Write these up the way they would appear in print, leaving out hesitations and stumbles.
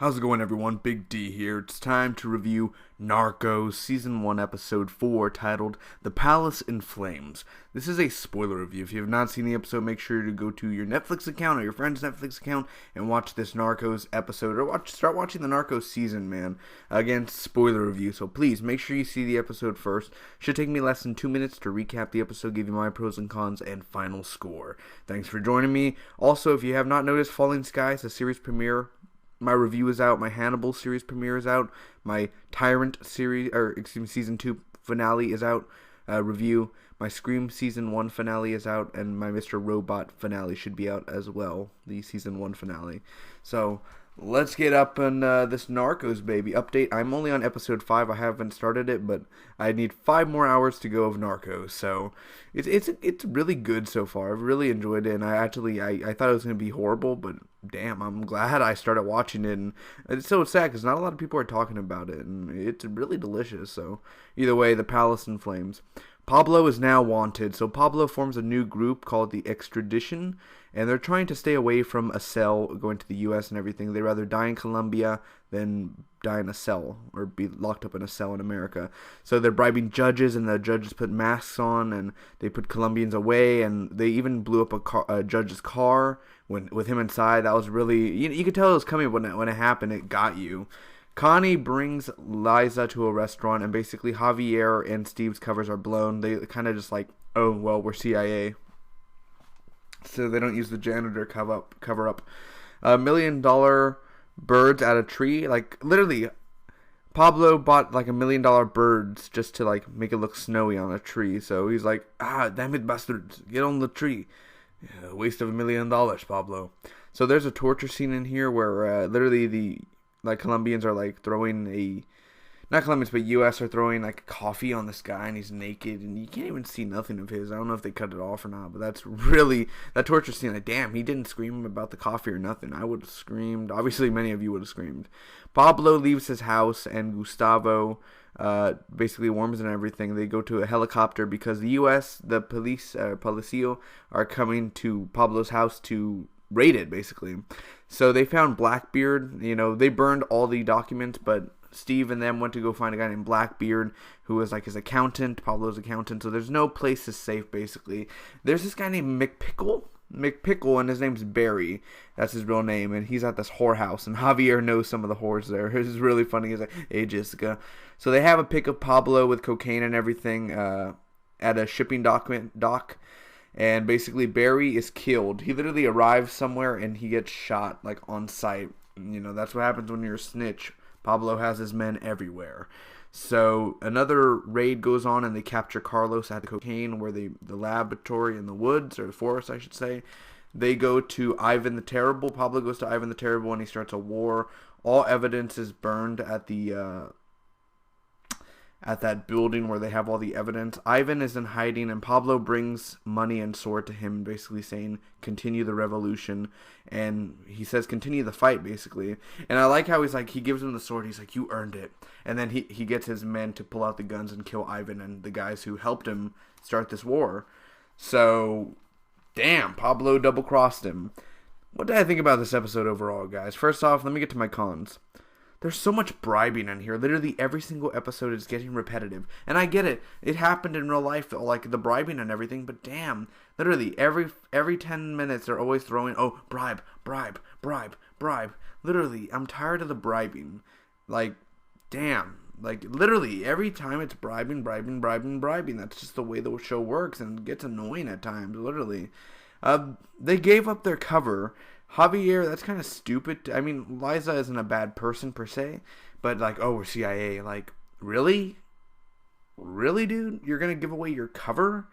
How's it going, everyone? Big D here. It's time to review Narcos Season 1, Episode 4, titled The Palace in Flames. This is a spoiler review. If you have not seen the episode, make sure to go to your Netflix account or your friend's Netflix account and watch this Narcos episode, or start watching the Narcos season, man. Again, spoiler review, so please make sure you see the episode first. Should take me less than 2 minutes to recap the episode, give you my pros and cons, and final score. Thanks for joining me. Also, if you have not noticed, Falling Skies, the series premiere, my review is out, my Hannibal series premiere is out, my Tyrant series, Season 2 finale is out, review, my Scream Season 1 finale is out, and my Mr. Robot finale should be out as well, the Season 1 finale. So, let's get up on this Narcos, baby. Update, I'm only on Episode 5, I haven't started it, but I need 5 more hours to go of Narcos, so it's really good so far. I've really enjoyed it, and I thought it was going to be horrible, but damn, I'm glad I started watching it, and it's so sad because not a lot of people are talking about it, and it's really delicious. So either way, the Palace in Flames. Pablo is now wanted, so Pablo forms a new group called the Extradition, and they're trying to stay away from a cell going to the U.S. and everything. They'd rather die in Colombia than die in a cell or be locked up in a cell in America. So they're bribing judges, and the judges put masks on, and they put Colombians away, and they even blew up a judge's car with him inside. That was really, you could tell it was coming when it happened. It got you. Connie brings Liza to a restaurant, and basically Javier and Steve's covers are blown. They kind of just like, oh, well, we're CIA. So they don't use the janitor cover up. $1 million birds at a tree. Like, literally, Pablo bought like $1 million birds just to like make it look snowy on a tree. So he's like, damn it, bastards, get on the tree. Yeah, waste of $1 million, Pablo. So there's a torture scene in here where literally the Colombians are like throwing not Colombians, but U.S. are throwing like coffee on this guy, and he's naked, and you can't even see nothing of his. I don't know if they cut it off or not, but that's really, that torture scene, like, damn, he didn't scream about the coffee or nothing. I would have screamed. Obviously, many of you would have screamed. Pablo leaves his house, and Gustavo basically warms and everything. They go to a helicopter because the U.S., the Policio, are coming to Pablo's house to raid it, basically. So they found Blackbeard. They burned all the documents, but Steve and them went to go find a guy named Blackbeard, who was like his accountant, Pablo's accountant. So there's no place is safe, basically. There's this guy named McPickle, and his name's Barry. That's his real name, and he's at this whorehouse, and Javier knows some of the whores there. It's really funny. He's like, hey, Jessica. So they have a pic of Pablo with cocaine and everything at a shipping dock. And basically, Barry is killed. He literally arrives somewhere, and he gets shot, like, on sight. That's what happens when you're a snitch. Pablo has his men everywhere. So, another raid goes on, and they capture Carlos at the cocaine, where the laboratory in the woods, or the forest, I should say. They go to Ivan the Terrible. Pablo goes to Ivan the Terrible, and he starts a war. All evidence is burned at that building where they have all the evidence. Ivan is in hiding, and Pablo brings money and sword to him, basically saying, continue the revolution. And he says, continue the fight, basically. And I like how he gives him the sword. He's like, you earned it. And then he gets his men to pull out the guns and kill Ivan and the guys who helped him start this war. So, damn, Pablo double-crossed him. What did I think about this episode overall, guys? First off, let me get to my cons. There's so much bribing in here. Literally every single episode is getting repetitive. And I get it. It happened in real life, like the bribing and everything. But damn, literally every 10 minutes they're always throwing, oh, bribe. Literally, I'm tired of the bribing. Like, damn. Like, literally, every time it's bribing. That's just the way the show works, and it gets annoying at times, literally. They gave up their cover. Javier, that's kind of stupid. I mean, Liza isn't a bad person per se, but like, oh, we're CIA. Like, really? Really, dude? You're going to give away your cover?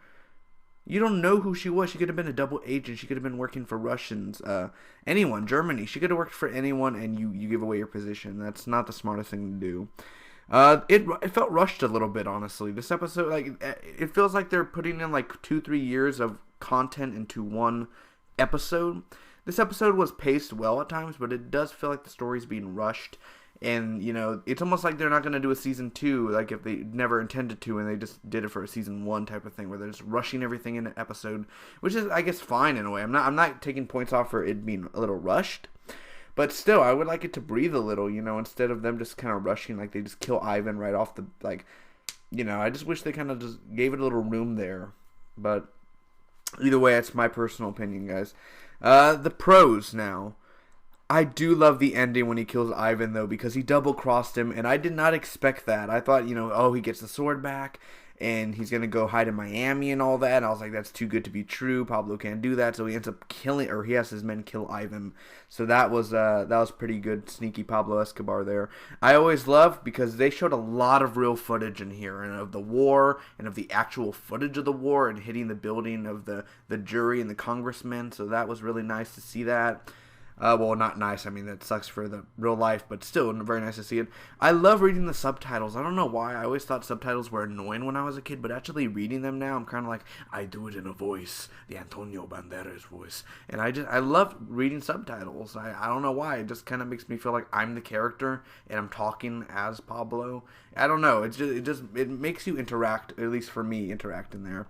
You don't know who she was. She could have been a double agent. She could have been working for Russians. Anyone. Germany. She could have worked for anyone, and you give away your position. That's not the smartest thing to do. It felt rushed a little bit, honestly. This episode, like, it feels like they're putting in like 2-3 years of content into one episode. This episode was paced well at times, but it does feel like the story's being rushed. And, it's almost like they're not going to do a season 2, like if they never intended to, and they just did it for a season 1 type of thing, where they're just rushing everything in an episode, which is, I guess, fine in a way. I'm not taking points off for it being a little rushed, But still, I would like it to breathe a little, instead of them just kind of rushing, like they just kill Ivan right off the, like, I just wish they kind of just gave it a little room there. But either way, that's my personal opinion, guys. The pros now. I do love the ending when he kills Ivan, though, because he double-crossed him, and I did not expect that. I thought, he gets the sword back, and he's going to go hide in Miami and all that, and I was like, that's too good to be true. Pablo can't do that, so he ends up he has his men kill Ivan. So that was pretty good, sneaky Pablo Escobar there. I always love, because they showed a lot of real footage in here, and of the war, and of the actual footage of the war, and hitting the building of the jury and the congressmen, so that was really nice to see that. Well, not nice. I mean, that sucks for the real life, but still very nice to see it. I love reading the subtitles. I don't know why. I always thought subtitles were annoying when I was a kid, but actually reading them now, I'm kind of like, I do it in a voice, the Antonio Banderas voice. And I love reading subtitles. I don't know why. It just kind of makes me feel like I'm the character and I'm talking as Pablo. I don't know. It makes you interact, at least for me, interact in there.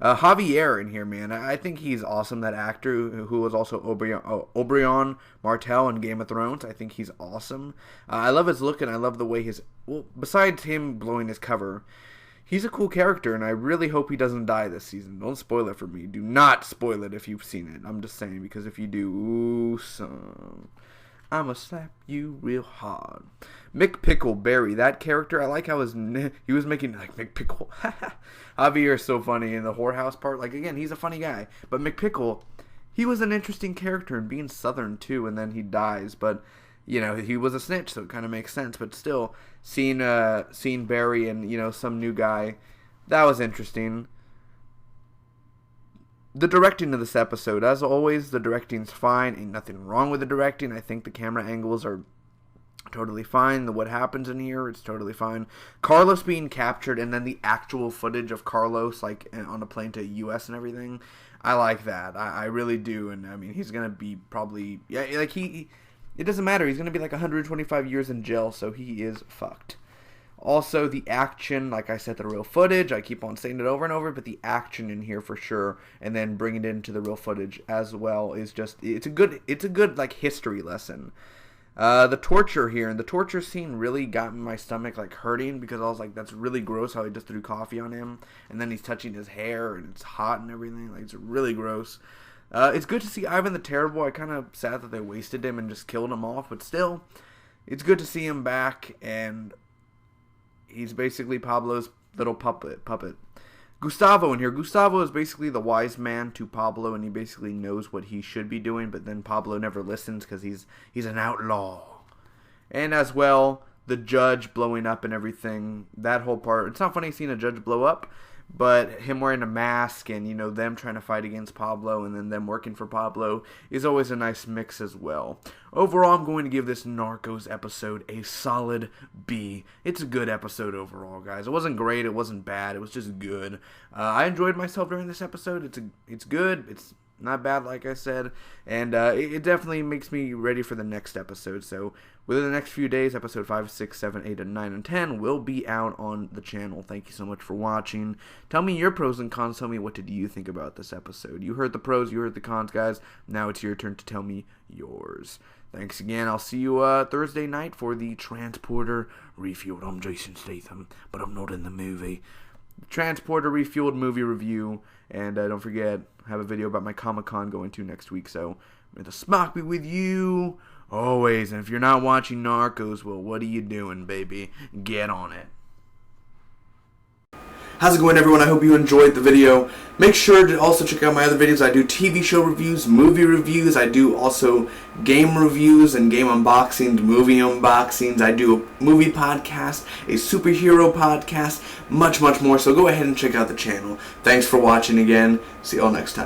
Javier in here, man. I think he's awesome, that actor who was also Oberyn Martell in Game of Thrones. I think he's awesome. I love his look, and I love the way besides him blowing his cover, he's a cool character, and I really hope he doesn't die this season. Don't spoil it for me. Do not spoil it if you've seen it. I'm just saying, because if you do, ooh, son, I'ma slap you real hard. McPickle Barry, that character, I like how he was making, like, McPickle. Javier is so funny in the whorehouse part. Like, again, he's a funny guy. But McPickle, he was an interesting character, and being Southern, too, and then he dies. But, he was a snitch, so it kind of makes sense. But still, seeing Barry and, some new guy, that was interesting. The directing of this episode, as always, the directing's fine. Ain't nothing wrong with the directing. I think the camera angles are totally fine. What happens in here, it's totally fine. Carlos being captured, and then the actual footage of Carlos, like, on a plane to U.S. and everything, I like that. I really do. And, I mean, he's going to be probably, yeah, like, it doesn't matter. He's going to be like 125 years in jail, so he is fucked. Also, the action, like I said, the real footage, I keep on saying it over and over, but the action in here for sure, and then bringing it into the real footage as well is just, it's a good like, history lesson. The torture here, and the torture scene really got my stomach, like, hurting, because I was like, that's really gross how he just threw coffee on him, and then he's touching his hair, and it's hot and everything, like, it's really gross. It's good to see Ivan the Terrible. I kind of sad that they wasted him and just killed him off, but still, it's good to see him back, and he's basically Pablo's little puppet. Gustavo in here. Gustavo is basically the wise man to Pablo, and he basically knows what he should be doing, but then Pablo never listens because he's an outlaw. And as well, the judge blowing up and everything, that whole part. It's not funny seeing a judge blow up, but him wearing a mask and, them trying to fight against Pablo and then them working for Pablo is always a nice mix as well. Overall, I'm going to give this Narcos episode a solid B. It's a good episode overall, guys. It wasn't great, it wasn't bad, it was just good. I enjoyed myself during this episode. It's good, it's not bad, like I said, and it definitely makes me ready for the next episode. So within the next few days, episode 5, 6, 7, 8, and 9, and 10 will be out on the channel. Thank you so much for watching. Tell me your pros and cons. Tell me, what did you think about this episode? You heard the pros, you heard the cons, guys. Now it's your turn to tell me yours. Thanks again. I'll see you Thursday night for the Transporter Refueled. I'm Jason Statham, but I'm not in the movie. Transporter Refueled movie review. And don't forget, I have a video about my Comic-Con going to next week. So, may the smock be with you always. And if you're not watching Narcos, well, what are you doing, baby? Get on it. How's it going, everyone? I hope you enjoyed the video. Make sure to also check out my other videos. I do TV show reviews, movie reviews. I do also game reviews and game unboxings, movie unboxings. I do a movie podcast, a superhero podcast, much, much more. So go ahead and check out the channel. Thanks for watching again. See you all next time.